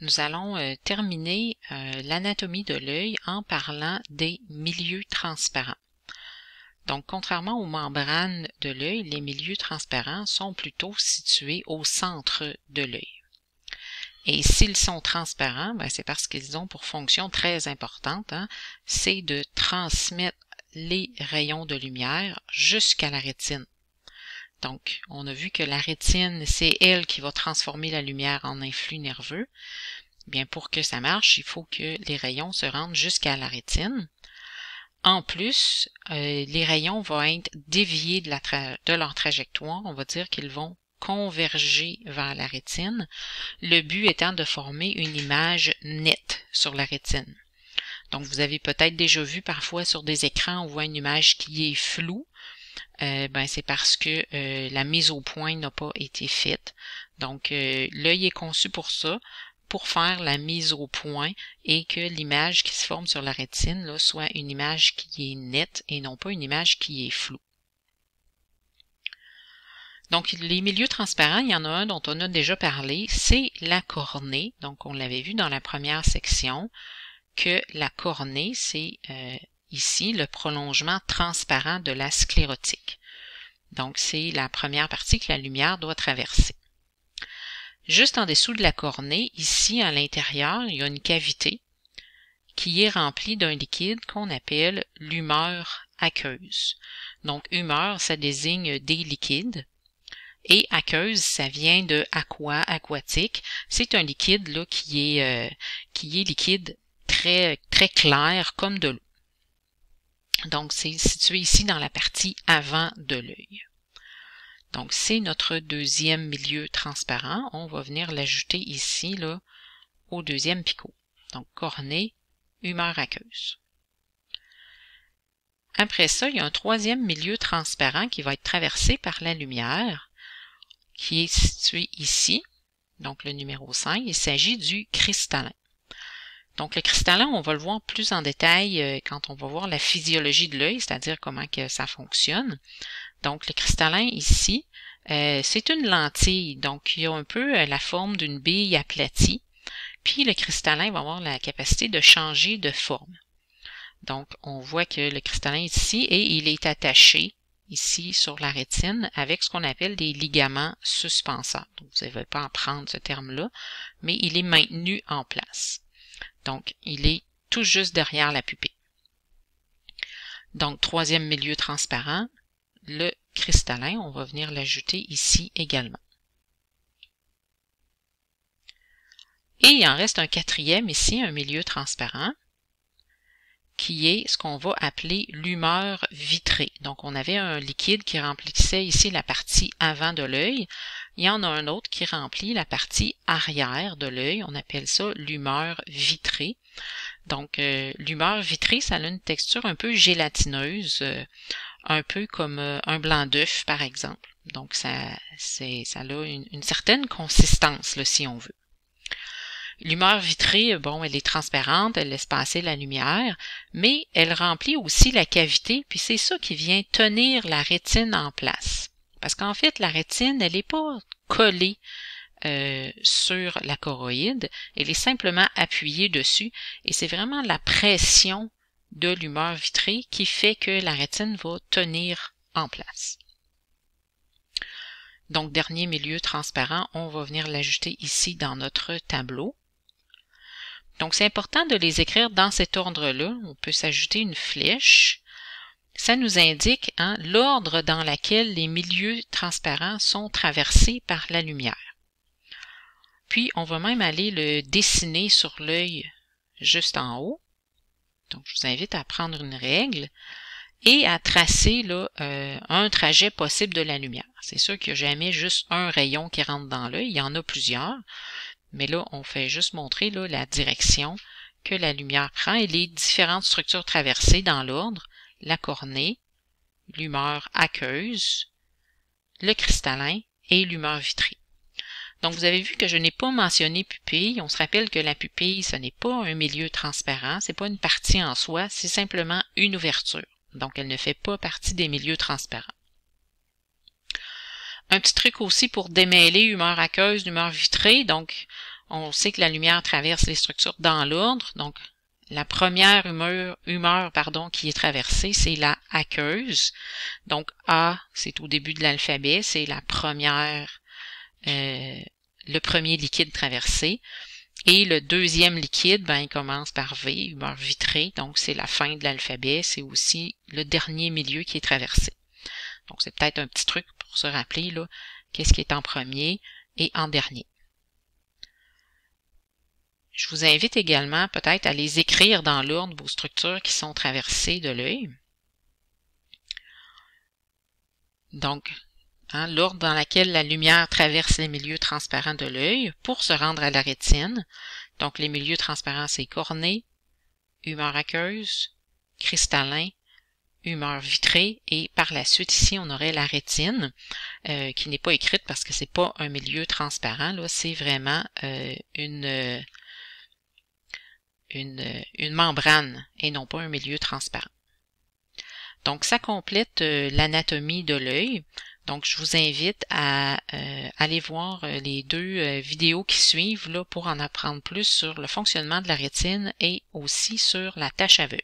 nous allons terminer l'anatomie de l'œil en parlant des milieux transparents. Donc, contrairement aux membranes de l'œil, les milieux transparents sont plutôt situés au centre de l'œil. Et s'ils sont transparents, c'est parce qu'ils ont pour fonction très importante, c'est de transmettre les rayons de lumière jusqu'à la rétine. Donc, on a vu que la rétine, c'est elle qui va transformer la lumière en influx nerveux. Bien, pour que ça marche, il faut que les rayons se rendent jusqu'à la rétine. En plus, les rayons vont être déviés de leur trajectoire. On va dire qu'ils vont converger vers la rétine, le but étant de former une image nette sur la rétine. Donc, vous avez peut-être déjà vu parfois sur des écrans, on voit une image qui est floue. C'est parce que la mise au point n'a pas été faite. Donc, l'œil est conçu pour ça, pour faire la mise au point et que l'image qui se forme sur la rétine là, soit une image qui est nette et non pas une image qui est floue. Donc, les milieux transparents, il y en a un dont on a déjà parlé, c'est la cornée. Donc, on l'avait vu dans la première section que la cornée, c'est ici le prolongement transparent de la sclérotique. Donc, c'est la première partie que la lumière doit traverser. Juste en dessous de la cornée, ici à l'intérieur, il y a une cavité qui est remplie d'un liquide qu'on appelle l'humeur aqueuse. Donc, humeur, ça désigne des liquides. Et aqueuse, ça vient de aqua, aquatique. C'est un liquide là qui est liquide très clair comme de l'eau. Donc, c'est situé ici dans la partie avant de l'œil. Donc, c'est notre deuxième milieu transparent. On va venir l'ajouter ici là au deuxième picot. Donc, cornée, humeur aqueuse. Après ça, il y a un troisième milieu transparent qui va être traversé par la lumière, qui est situé ici, donc le numéro 5, il s'agit du cristallin. Donc le cristallin, on va le voir plus en détail quand on va voir la physiologie de l'œil, c'est-à-dire comment que ça fonctionne. Donc le cristallin ici, c'est une lentille, donc il a un peu la forme d'une bille aplatie, puis le cristallin va avoir la capacité de changer de forme. Donc on voit que le cristallin est ici et il est attaché ici sur la rétine avec ce qu'on appelle des ligaments suspenseurs. Donc, vous n'allez pas en prendre ce terme-là, mais il est maintenu en place. Donc, il est tout juste derrière la pupille. Donc, troisième milieu transparent, le cristallin, on va venir l'ajouter ici également. Et il en reste un quatrième ici, un milieu transparent, qui est ce qu'on va appeler l'humeur vitrée. Donc, on avait un liquide qui remplissait ici la partie avant de l'œil. Il y en a un autre qui remplit la partie arrière de l'œil. On appelle ça l'humeur vitrée. Donc, l'humeur vitrée, ça a une texture un peu gélatineuse, un peu comme un blanc d'œuf, par exemple. Donc, ça a une certaine consistance, là, si on veut. L'humeur vitrée, elle est transparente, elle laisse passer la lumière, mais elle remplit aussi la cavité, puis c'est ça qui vient tenir la rétine en place. Parce qu'en fait, la rétine, elle n'est pas collée sur la choroïde, elle est simplement appuyée dessus, et c'est vraiment la pression de l'humeur vitrée qui fait que la rétine va tenir en place. Donc, dernier milieu transparent, on va venir l'ajouter ici dans notre tableau. Donc, c'est important de les écrire dans cet ordre-là. On peut s'ajouter une flèche. Ça nous indique l'ordre dans lequel les milieux transparents sont traversés par la lumière. Puis, on va même aller le dessiner sur l'œil juste en haut. Donc, je vous invite à prendre une règle et à tracer là, un trajet possible de la lumière. C'est sûr qu'il n'y a jamais juste un rayon qui rentre dans l'œil, il y en a plusieurs. Mais là, on fait juste montrer là, la direction que la lumière prend et les différentes structures traversées dans l'ordre, la cornée, l'humeur aqueuse, le cristallin et l'humeur vitrée. Donc, vous avez vu que je n'ai pas mentionné pupille. On se rappelle que la pupille, ce n'est pas un milieu transparent, c'est pas une partie en soi, c'est simplement une ouverture. Donc, elle ne fait pas partie des milieux transparents. Un petit truc aussi pour démêler humeur aqueuse, humeur vitrée. Donc, on sait que la lumière traverse les structures dans l'ordre. Donc, la première humeur qui est traversée, c'est la aqueuse. Donc, A, c'est au début de l'alphabet, c'est la première, le premier liquide traversé. Et le deuxième liquide, il commence par V, humeur vitrée. Donc, c'est la fin de l'alphabet. C'est aussi le dernier milieu qui est traversé. Donc, c'est peut-être un petit truc pour se rappeler, là, qu'est-ce qui est en premier et en dernier. Je vous invite également peut-être à les écrire dans l'ordre vos structures qui sont traversées de l'œil. Donc, l'ordre dans lequel la lumière traverse les milieux transparents de l'œil pour se rendre à la rétine. Donc, les milieux transparents, c'est cornée, humeur aqueuse, cristallin, humeur vitrée, et par la suite, ici, on aurait la rétine, qui n'est pas écrite parce que c'est pas un milieu transparent, là, c'est vraiment une membrane et non pas un milieu transparent. Donc, ça complète l'anatomie de l'œil. Donc, je vous invite à aller voir les deux vidéos qui suivent là, pour en apprendre plus sur le fonctionnement de la rétine et aussi sur la tache aveugle.